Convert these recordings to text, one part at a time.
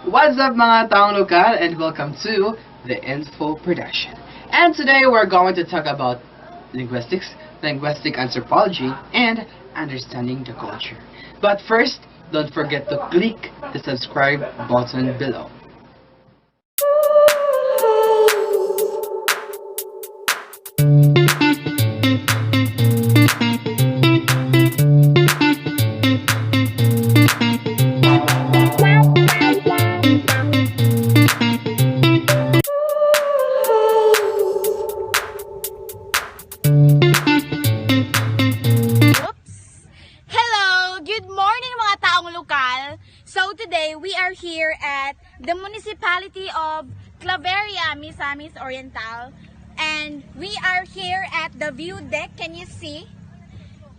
What's up mga taong lokal and welcome to the Info Production. And today we're going to talk about linguistics, linguistic anthropology, and understanding the culture. But first, don't forget to click the subscribe button below. So today we are here at the municipality of Claveria, Misamis Oriental, and we are here at the view deck. Can you see?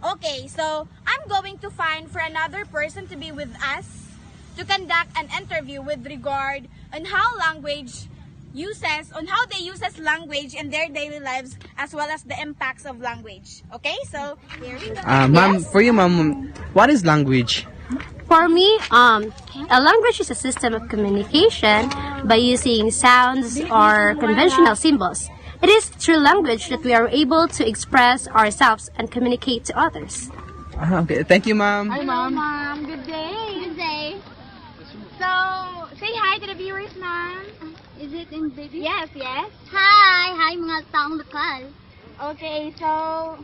Okay, so I'm going to find for another person to be with us to conduct an interview with regard on how they uses language in their daily lives, as well as the impacts of language. Okay, so here we go. Ma'am, for you, ma'am, what is language? For me, a language is a system of communication by using sounds or conventional symbols. It is through language that we are able to express ourselves and communicate to others. Okay, thank you, ma'am. Hello, ma'am. Good day. Good day. So, say hi to the viewers, ma'am. Is it in baby? Yes, yes. Hi mga taong lokal. Okay, so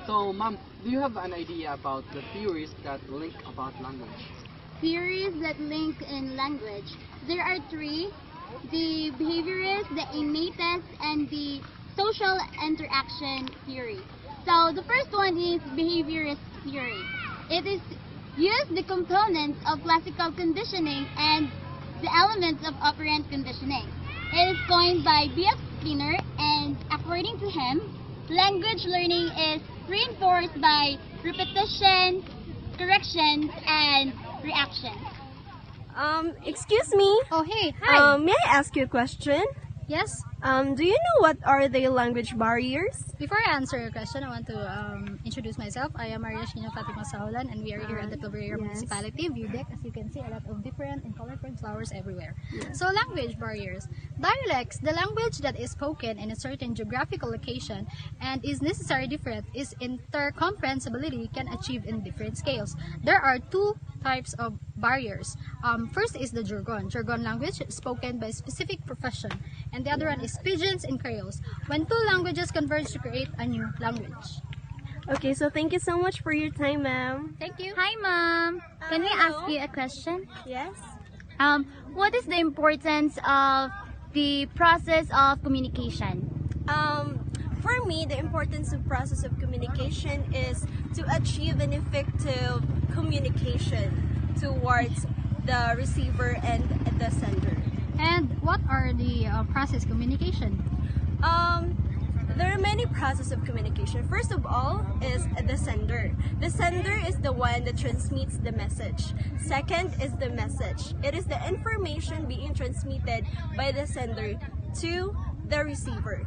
So, ma'am, do you have an idea about the theories that link about language? Theories that link in language. There are three: the behaviorist, the innatist, and the social interaction theory. So the first one is behaviorist theory. It is used the components of classical conditioning and the elements of operant conditioning. It is coined by B.F. Skinner, and according to him, language learning is reinforced by repetition, corrections, and reactions. Excuse me. Oh, hey, hi. May I ask you a question? Yes? Do you know what are the language barriers? Before I answer your question, I want to introduce myself. I am Sheena Sajulan, and we are here at the Claveria Municipality View Deck. As you can see, a lot of different and colorful flowers everywhere. So, language barriers. Dialects, the language that is spoken in a certain geographical location and is necessarily different, is intercomprehensibility can achieve in different scales. There are two types of barriers. First is the Jargon language spoken by a specific profession, and the other one is Pidgins and Creoles, when two languages converge to create a new language. Okay, so thank you so much for your time, ma'am. Thank you. Hi, ma'am. Can we hello. ask you a question? Yes. What is the importance of the process of communication? For me, the importance of process of communication is to achieve an effective communication towards the receiver and the sender. And what are the process communication? There are many processes of communication. First of all is the sender. The sender is the one that transmits the message. Second is the message. It is the information being transmitted by the sender to the receiver.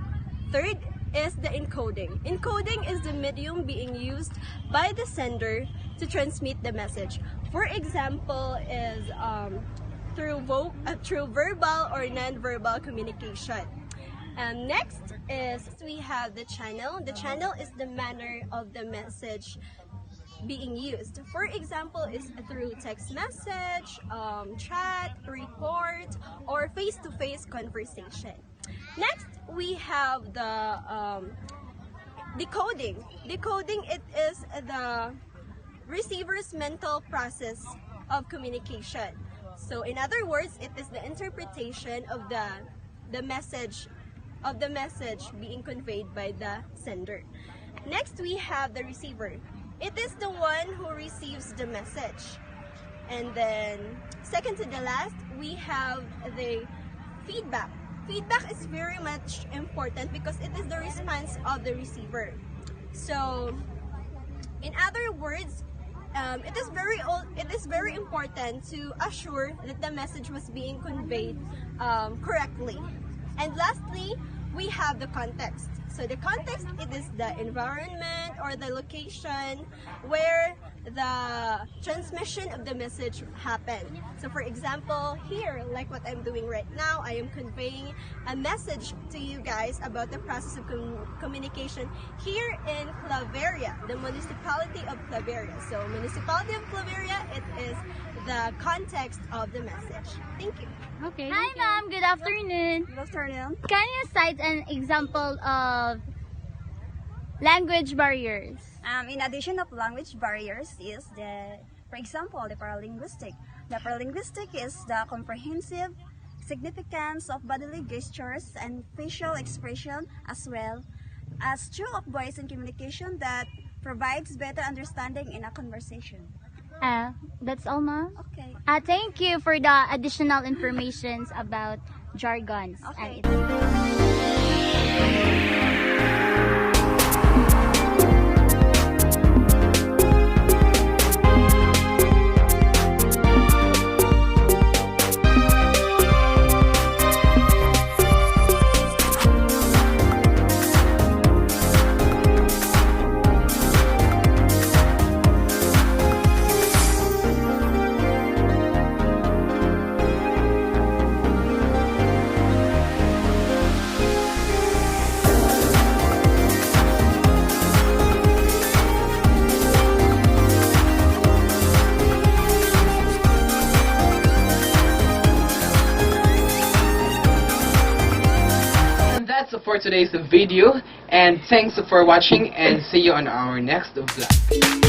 Third is the encoding. Encoding is the medium being used by the sender to transmit the message. For example, is through verbal or non-verbal communication. And next is we have the channel. The channel is the manner of the message being used. For example, is through text message, chat, report, or face-to-face conversation. Next, we have the decoding. Decoding, it is the receiver's mental process of communication. So in other words, it is the interpretation of the message being conveyed by the sender. Next, we have the receiver. It is the one who receives the message. And then second to the last, we have the feedback. Feedback is very much important because it is the response of the receiver. So in other words, it is very important to assure that the message was being conveyed correctly. And lastly, we have the context. So the context, it is the environment or the location where the transmission of the message happened. So for example, here, like what I'm doing right now, I am conveying a message to you guys about the process of communication here in Claveria, the municipality of Claveria. So municipality of Claveria, it is the context of the message. Thank you. Okay. Hi, ma'am. Good afternoon. Good afternoon. Can you cite an example of language barriers? In addition of language barriers is for example, the paralinguistic. The paralinguistic is the comprehensive significance of bodily gestures and facial expression, as well as tool of voice and communication that provides better understanding in a conversation. That's all, ma'am. Okay. Thank you for the additional information about jargons. Okay. That's for today's video, and thanks for watching, and see you on our next vlog.